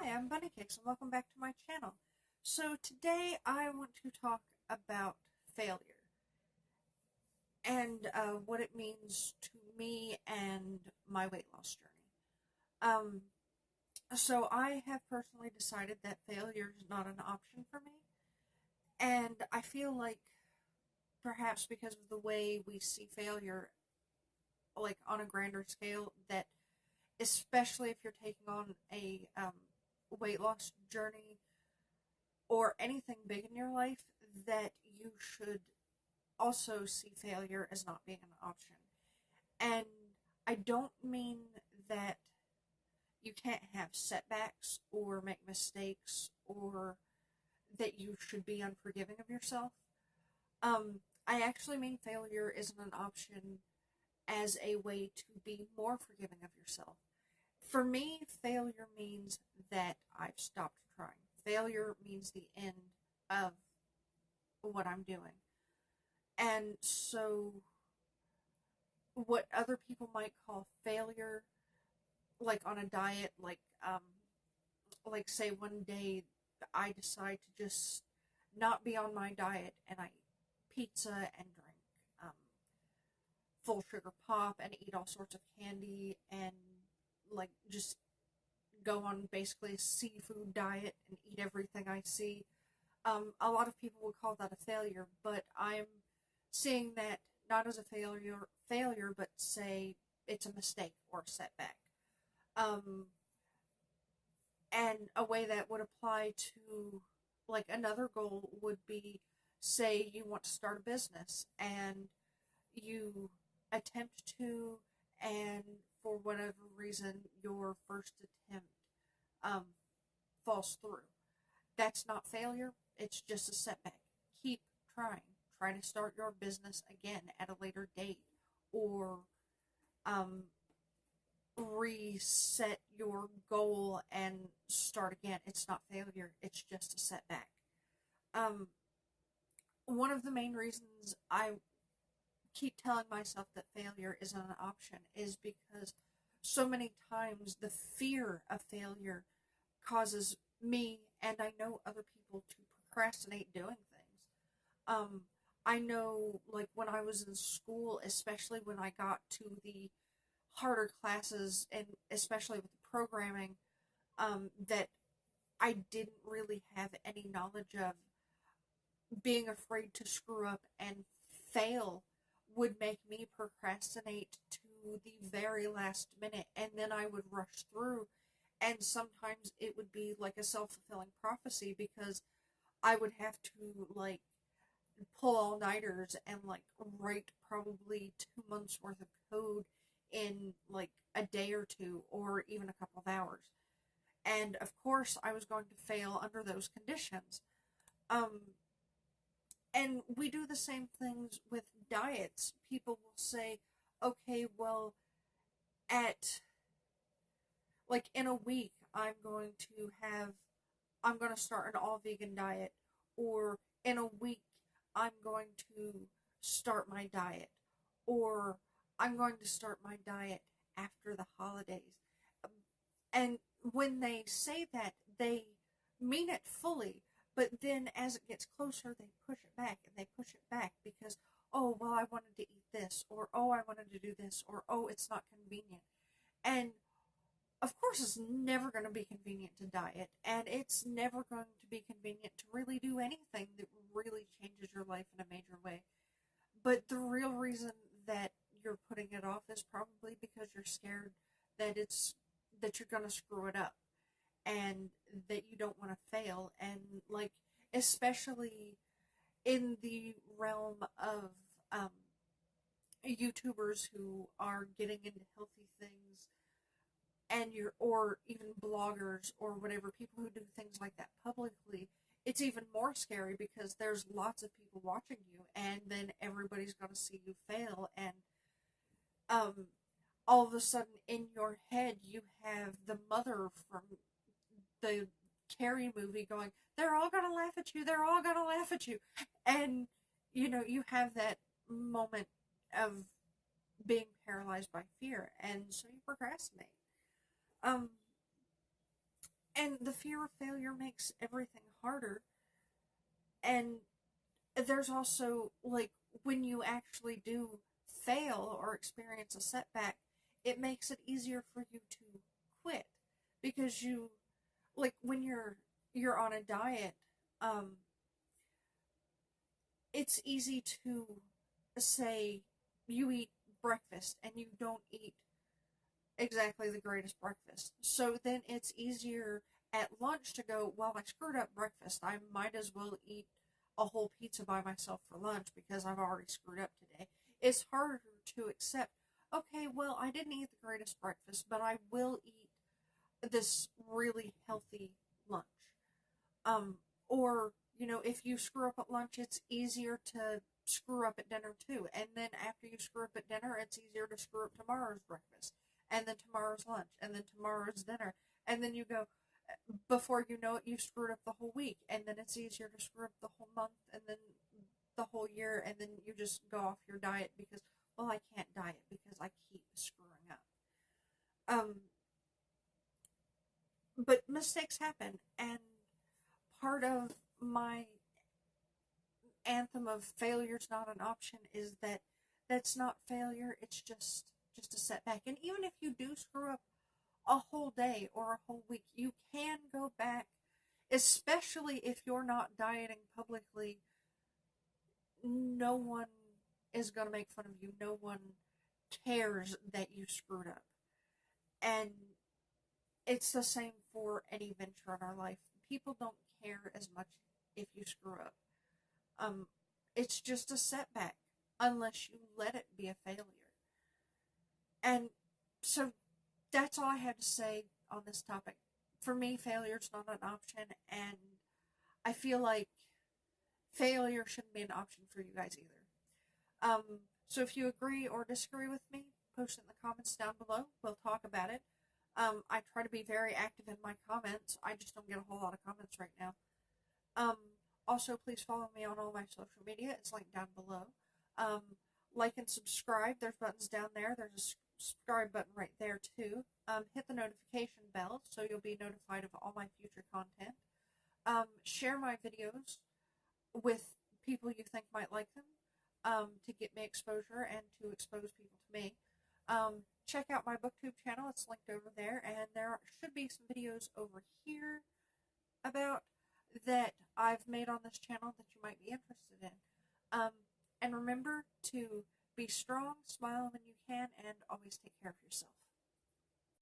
Hi, I'm Bunny Cakes and welcome back to my channel. So today I want to talk about failure and what it means to me and my weight loss journey. So I have personally decided that failure is not an option for me, and I feel like perhaps because of the way we see failure, like on a grander scale, that especially if you're taking on a weight loss journey or anything big in your life, that you should also see failure as not being an option. And I don't mean that you can't have setbacks or make mistakes or that you should be unforgiving of yourself. I actually mean failure isn't an option as a way to be more forgiving of yourself. For me, failure means that I've stopped trying. Failure means the end of what I'm doing. And so, what other people might call failure, like on a diet, like say one day I decide to just not be on my diet and I eat pizza and drink full sugar pop and eat all sorts of candy and like just go on basically a seafood diet and eat everything I see. A lot of people would call that a failure, but I'm seeing that not as a failure, but say it's a mistake or a setback. And a way that would apply to like another goal would be, say you want to start a business and you attempt to, and for whatever reason your first attempt um, falls through. That's not failure, it's just a setback. Keep trying. Try to start your business again at a later date, or um, reset your goal and start again. It's not failure, it's just a setback. Um, One of the main reasons I keep telling myself that failure isn't an option is because so many times the fear of failure causes me, and I know other people, to procrastinate doing things. Um, I know, like, when I was in school, especially when I got to the harder classes, and especially with the programming, that I didn't really have any knowledge of, being afraid to screw up and fail would make me procrastinate to the very last minute, and then I would rush through, and sometimes it would be like a self-fulfilling prophecy because I would have to like pull all-nighters and like write probably 2 months worth of code in like a day or two or even a couple of hours. And of course I was going to fail under those conditions. Um, and we do the same things with diets. People will say, okay, well, at like in a week, I'm going to start an all vegan diet, or in a week, I'm going to start my diet, or I'm going to start my diet after the holidays. And when they say that, they mean it fully, but then as it gets closer, they push it back and they push it back because, oh, well, I wanted to eat this, or oh, I wanted to do this, or oh, it's not convenient. And of course, it's never going to be convenient to diet, and it's never going to be convenient to really do anything that really changes your life in a major way. But the real reason that you're putting it off is probably because you're scared that you're going to screw it up and that you don't want to fail. And like, especially in the realm of um, YouTubers who are getting into healthy things, and or even bloggers or whatever, people who do things like that publicly, it's even more scary because there's lots of people watching you, and then everybody's going to see you fail, and um, all of a sudden in your head you have the mother from the Carrie movie going, they're all going to laugh at you, they're all going to laugh at you, and you have that moment of being paralyzed by fear, and so you procrastinate. Um, And the fear of failure makes everything harder. And there's also, like, when you actually do fail or experience a setback, it makes it easier for you to quit, because you, like, when you're on a diet, um it's easy to say you eat breakfast and you don't eat exactly the greatest breakfast. So then it's easier at lunch to go, well, I screwed up breakfast. I might as well eat a whole pizza by myself for lunch because I've already screwed up today. It's harder to accept, okay, well, I didn't eat the greatest breakfast, but I will eat this really healthy lunch. Um, or, if you screw up at lunch, it's easier to screw up at dinner too. And then after you screw up at dinner, it's easier to screw up tomorrow's breakfast, and then tomorrow's lunch, and then tomorrow's dinner. And then you go, before you know it, you screwed up the whole week. And then it's easier to screw up the whole month, and then the whole year. And then you just go off your diet because, well, I can't diet because I keep screwing up. Um, but mistakes happen, and part of my anthem of failure's not an option is that that's not failure, it's just a setback. And even if you do screw up a whole day or a whole week, you can go back, especially if you're not dieting publicly. No one is going to make fun of you. No one cares that you screwed up. And it's the same for any venture in our life. People don't care as much if you screw up. It's just a setback unless you let it be a failure. And so that's all I have to say on this topic. For me, failure is not an option, and I feel like failure shouldn't be an option for you guys either. So if you agree or disagree with me, post it in the comments down below. We'll talk about it. I try to be very active in my comments. I just don't get a whole lot of comments right now. Also, please follow me on all my social media. It's linked down below. Like and subscribe. There's buttons down there. There's a subscribe button right there, too. Hit the notification bell so you'll be notified of all my future content. Share my videos with people you think might like them, to get me exposure and to expose people to me. Check out my BookTube channel. It's linked over there, and there should be some videos over here about that I've made on this channel that you might be interested in. And remember to be strong, smile when you can, and always take care of yourself.